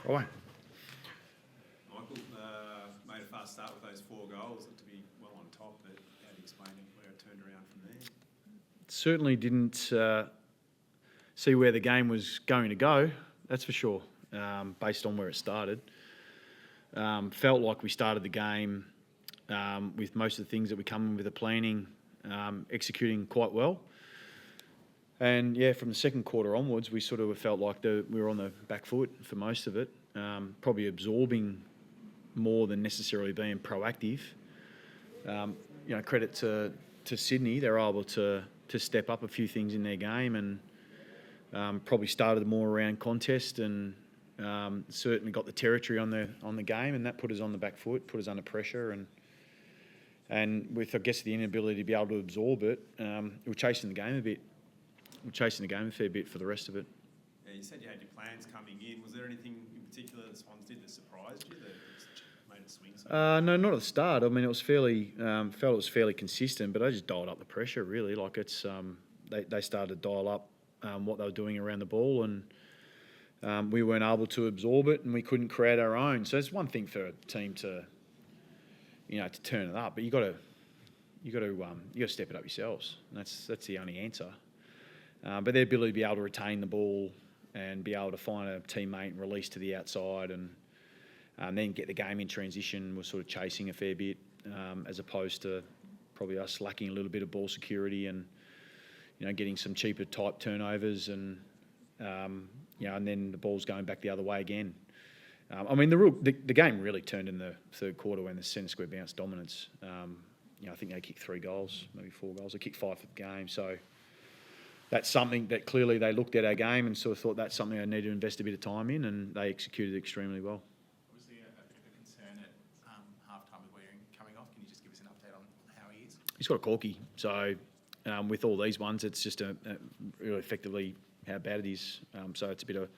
Right. Michael made a fast start with those 4 goals, looked to be well on top, but how do you explain where it turned around from there? Certainly didn't see where the game was going to go, that's for sure, based on where it started. Felt like we started the game with most of the things that we come in with the planning, executing quite well. And yeah, from the second quarter onwards, we sort of felt like we were on the back foot for most of it, probably absorbing more than necessarily being proactive. Credit to Sydney, they're able to step up a few things in their game and probably started more around contest and certainly got the territory on the game, and that put us on the back foot, put us under pressure, and with, I guess, the inability to be able to absorb it, we're chasing the game a bit. We're chasing the game a fair bit for the rest of it. Yeah, you said you had your plans coming in. Was there anything in particular the Swans did that surprised you, that made it swing so much? No, not at the start. I mean, it was fairly felt it was fairly consistent, but I just dialed up the pressure really. Like it's they started to dial up what they were doing around the ball, and we weren't able to absorb it, and we couldn't create our own. So it's one thing for a team to turn it up, but you got to step it up yourselves. And that's the only answer. But their ability to be able to retain the ball and be able to find a teammate and release to the outside and then get the game in transition was sort of chasing a fair bit, as opposed to probably us lacking a little bit of ball security and getting some cheaper type turnovers and and then the ball's going back the other way again. The game really turned in the third quarter when the centre square bounced dominance. I think they kicked 3 goals, maybe 4 goals. They kicked 5 for the game, so that's something that clearly they looked at our game and sort of thought that's something they need to invest a bit of time in, and they executed extremely well. Obviously, a bit of a concern at half-time with Wearing coming off. Can you just give us an update on how he is? He's got a corky, so with all these ones, it's just really effectively how bad it is. So it's a bit of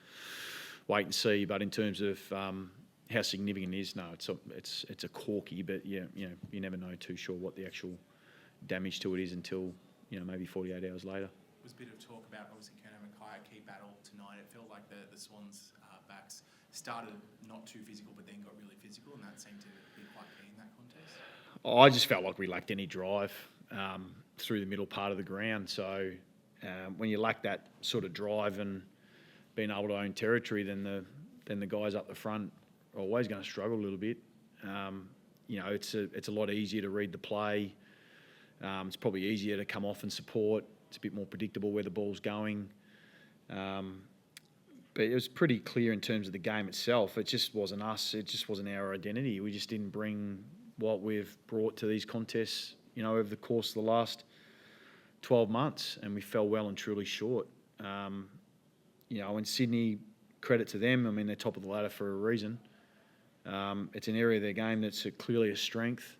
wait and see. But in terms of how significant it is, no, it's a corky, but you never know too sure what the actual damage to it is until maybe 48 hours later. There was a bit of talk about obviously Kerner Mackay, key battle tonight. It felt like the Swans backs started not too physical, but then got really physical, and that seemed to be quite key in that contest. I just felt like we lacked any drive through the middle part of the ground. So when you lack that sort of drive and being able to own territory, then the guys up the front are always going to struggle a little bit. It's a lot easier to read the play. It's probably easier to come off and support. It's a bit more predictable where the ball's going. But it was pretty clear in terms of the game itself. It just wasn't us. It just wasn't our identity. We just didn't bring what we've brought to these contests, over the course of the last 12 months, and we fell well and truly short. And Sydney, credit to them. I mean, they're top of the ladder for a reason. It's an area of their game that's clearly a strength.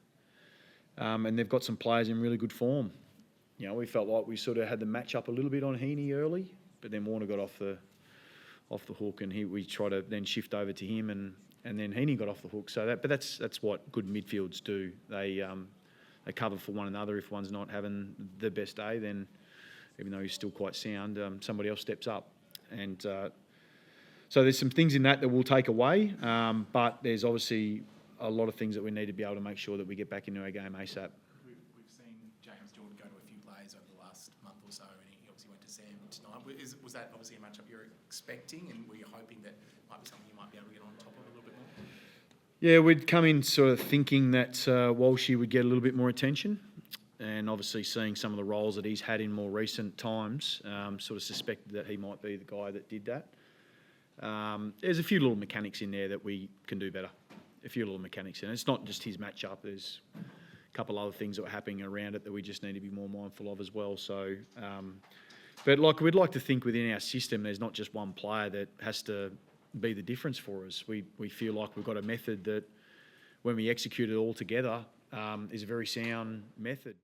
And they've got some players in really good form. We felt like we sort of had the match up a little bit on Heaney early, but then Warner got off the hook, and we tried to then shift over to him, and then Heaney got off the hook. So that's what good midfields do. They cover for one another. If one's not having the best day, then even though he's still quite sound, somebody else steps up. And so there's some things in that we'll take away, but there's obviously a lot of things that we need to be able to make sure that we get back into our game ASAP. We've seen James Jordan go to a few players over the last month or so, and he obviously went to Sam tonight. Was that obviously a matchup you're expecting, and were you hoping that might be something you might be able to get on top of a little bit more? Yeah, we'd come in sort of thinking that Walshy would get a little bit more attention, and obviously seeing some of the roles that he's had in more recent times, sort of suspected that he might be the guy that did that. There's a few little mechanics in there that we can do better. A few little mechanics, and it's not just his matchup. There's a couple other things that were happening around it that we just need to be more mindful of as well. So, but we'd like to think within our system, there's not just one player that has to be the difference for us. We feel like we've got a method that, when we execute it all together, is a very sound method.